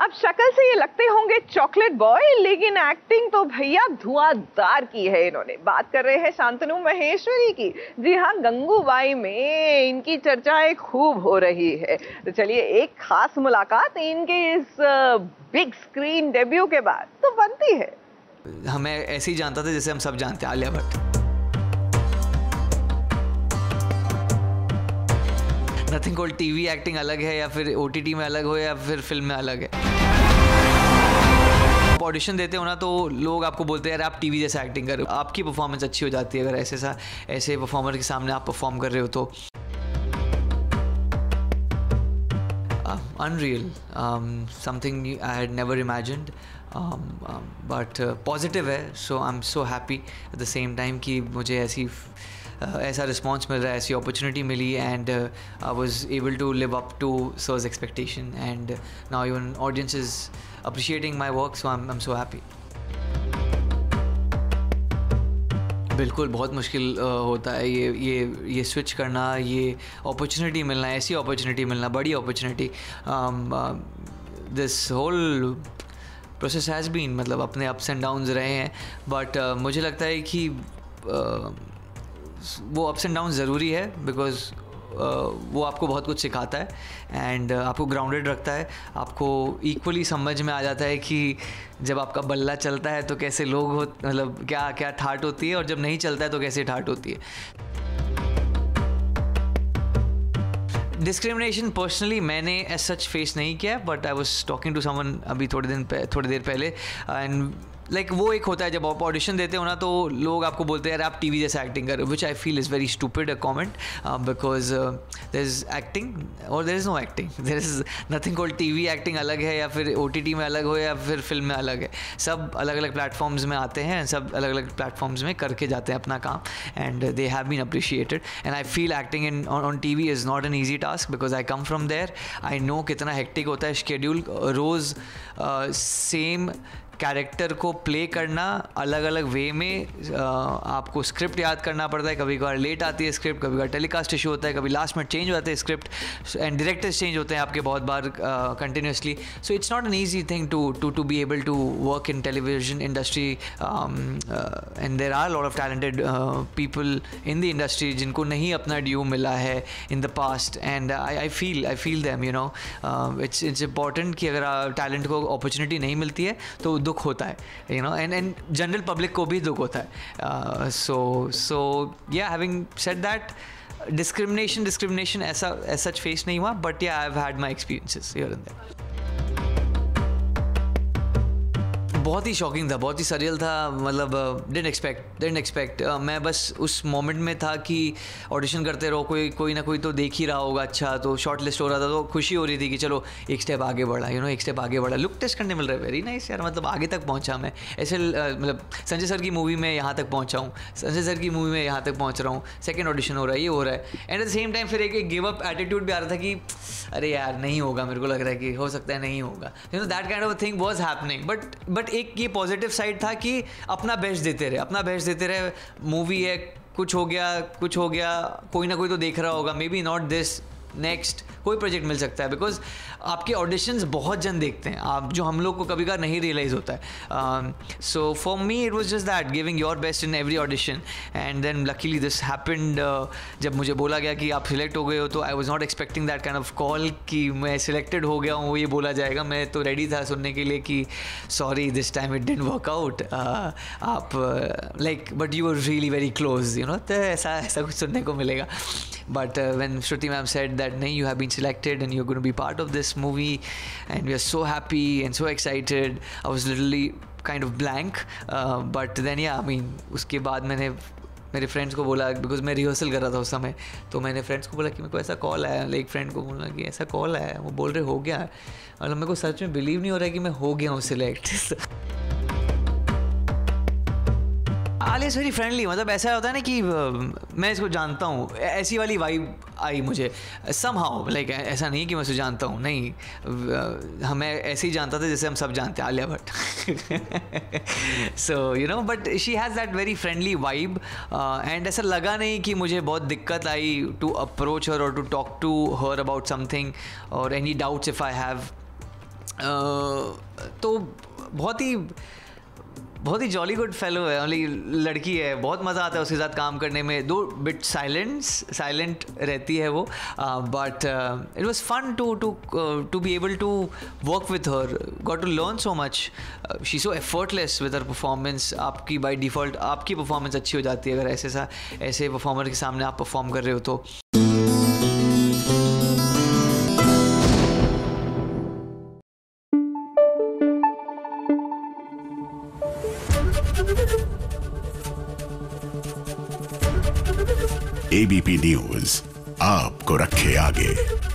अब शक्ल से ये लगते होंगे चॉकलेट बॉय, लेकिन एक्टिंग तो भैया धुआंधार की है इन्होंने। बात कर रहे हैं शांतनु महेश्वरी की। जी हाँ, गंगूबाई में इनकी चर्चाएं खूब हो रही है। तो चलिए एक खास मुलाकात इनके इस बिग स्क्रीन डेब्यू के बाद तो बनती है। हमें ऐसे ही जानता था जैसे हम सब जानते हैं, Alia Bhatt. Nothing called TV acting अलग है, या फिर ओटीटी में अलग हो, या फिर फिल्म में अलग है। आप ऑडिशन देते हो ना तो लोग आपको बोलते हैं यार आप टीवी जैसा एक्टिंग कर रहे हो, आपकी परफॉर्मेंस अच्छी हो जाती है अगर ऐसे परफॉर्मर के सामने आप परफॉर्म कर रहे हो तो। Unreal, something I had never imagined, but positive है, so I'm so happy at the same time कि मुझे ऐसा रिस्पॉन्स मिल रहा है, ऐसी अपॉर्चुनिटी मिली, and I was able to live up to sir's expectation, and now even audience is appreciating my work, so I am so happy. बिल्कुल बहुत मुश्किल होता है ये स्विच करना, ये अपॉर्चुनिटी मिलना, ऐसी अपॉर्चुनिटी मिलना, बड़ी opportunity. This whole process has been, मतलब अपने अप्स एंड डाउन्स रहे हैं, बट मुझे लगता है कि वो अप्स एंड डाउन ज़रूरी है, बिकॉज वो आपको बहुत कुछ सिखाता है एंड आपको ग्राउंडेड रखता है। आपको इक्वली समझ में आ जाता है कि जब आपका बल्ला चलता है तो कैसे लोग मतलब क्या ठाट होती है, और जब नहीं चलता है तो कैसे ठाट होती है। डिस्क्रिमिनेशन पर्सनली मैंने एज सच फेस नहीं किया, but I was talking to someone अभी थोड़ी देर पहले, एंड लाइक वो एक होता है जब आप ऑडिशन देते हो ना तो लोग आपको बोलते हैं यार आप टीवी जैसा एक्टिंग कर रहे हो, which I feel is very stupid a comment, because there is acting और there is no acting. There is nothing called TV acting अलग है, या फिर ओटीटी में अलग हो, या फिर फिल्म में अलग है। सब अलग अलग प्लेटफॉर्म्स में आते हैं, सब अलग अलग प्लेटफॉर्म्स में करके जाते हैं अपना काम, and they have been appreciated, and I feel acting on TV is not an easy task, because I come from there. I know कितना हेक्टिक होता है शेड्यूल, रोज़ सेम कैरेक्टर को प्ले करना अलग अलग वे में, आपको स्क्रिप्ट याद करना पड़ता है, कभी कभार लेट आती है स्क्रिप्ट, कभी कभार टेलीकास्ट इशू होता है, कभी लास्ट में चेंज हो जाते हैं स्क्रिप्ट, एंड डायरेक्टर्स चेंज होते हैं आपके बहुत बार continuously. So it's not an easy thing to be able to work in television industry, and there are lot of talented people in the industry जिनको नहीं अपना ड्यू मिला है in the past, and I feel them, you know. It's important कि अगर talent को opportunity नहीं मिलती है तो दुख होता है, you know, and general public को भी दुख होता है। सो या हैविंग सेड दैट, डिस्क्रिमिनेशन ऐसा सच फेस नहीं हुआ, but yeah I have had my experiences here and there. बहुत ही शॉकिंग था, बहुत ही सरियल था, मतलब डिडंट एक्सपेक्ट। मैं बस उस मोमेंट में था कि ऑडिशन करते रहो, कोई ना कोई तो देख ही रहा होगा, अच्छा तो शॉर्ट लिस्ट हो रहा था, तो खुशी हो रही थी कि चलो एक स्टेप आगे बढ़ा, यू नो, एक स्टेप आगे बढ़ा, लुक टेस्ट करने मिल रहा है, वेरी नाइस यार, मतलब आगे तक पहुंचा मैं। ऐसे मतलब संजय सर की मूवी में यहाँ तक पहुँचा हूँ, संजय सर की मूवी में यहाँ तक पहुँच रहा हूँ, सेकेंड ऑडिशन हो रहा है, ये हो रहा है, and at the same time फिर एक गिव अप एटीट्यूड भी आ रहा था कि अरे यार नहीं होगा, मेरे को लग रहा है कि हो सकता है नहीं होगा, you know, that kind of thing was happening, but एक ये पॉजिटिव साइड था कि अपना बेस्ट देते रहे। मूवी है, कुछ हो गया, कोई ना कोई तो देख रहा होगा, may be not this, next कोई प्रोजेक्ट मिल सकता है, बिकॉज आपके ऑडिशंस बहुत जन देखते हैं, आप जो हम लोग को कभी कभार नहीं रियलाइज़ होता है। So for me it was just that, giving your best in every audition, and then luckily this happened. जब मुझे बोला गया कि आप सिलेक्ट हो गए हो, तो I was not expecting that kind of call कि मैं सिलेक्टेड हो गया हूँ, ये बोला जाएगा। मैं तो रेडी था सुनने के लिए कि sorry this time it didn't work out, आप like but you were really very close, you know, तो ऐसा कुछ सुनने को मिलेगा। But when Shruti ma'am said that नहीं, you have been selected and you're going to be part of this movie, and we are so happy and so excited. I was literally kind of blank, but then yeah, I mean उसके बाद मैंने मेरे friends को बोला, because मैं rehearsal कर रहा था उस समय, तो मैंने फ्रेंड्स को बोला कि मेरे को ऐसा कॉल आया, एक फ्रेंड को बोला कि ऐसा कॉल आया, वो बोल रहे हो गया, मतलब मेरे को सच में बिलीव नहीं हो रहा है कि मैं हो गया हूँ select. Alia is very friendly, मतलब ऐसा होता है ना कि मैं इसको जानता हूँ, ऐसी वाली वाइब आई मुझे समहाउ, लाइक ऐसा नहीं कि मैं उसे जानता हूँ, नहीं, हमें ऐसे ही जानता था जैसे हम सब जानते हैं, Alia Bhatt. So you know, but she has that very friendly vibe, and ऐसा लगा नहीं कि मुझे बहुत दिक्कत आई टू अप्रोच हर और to talk to her about something और any doubts if I have. तो बहुत ही जॉली गुड फेलो है, लड़की है, बहुत मज़ा आता है उसके साथ काम करने में, दो बिट साइलेंट रहती है वो, but it was fun to be able to work with her, got to learn so much, she so effortless with her performance. आपकी बाय डिफ़ॉल्ट आपकी परफॉर्मेंस अच्छी हो जाती है अगर ऐसे परफॉर्मर के सामने आप परफॉर्म कर रहे हो तो। एबीपी न्यूज़ आपको रखे आगे।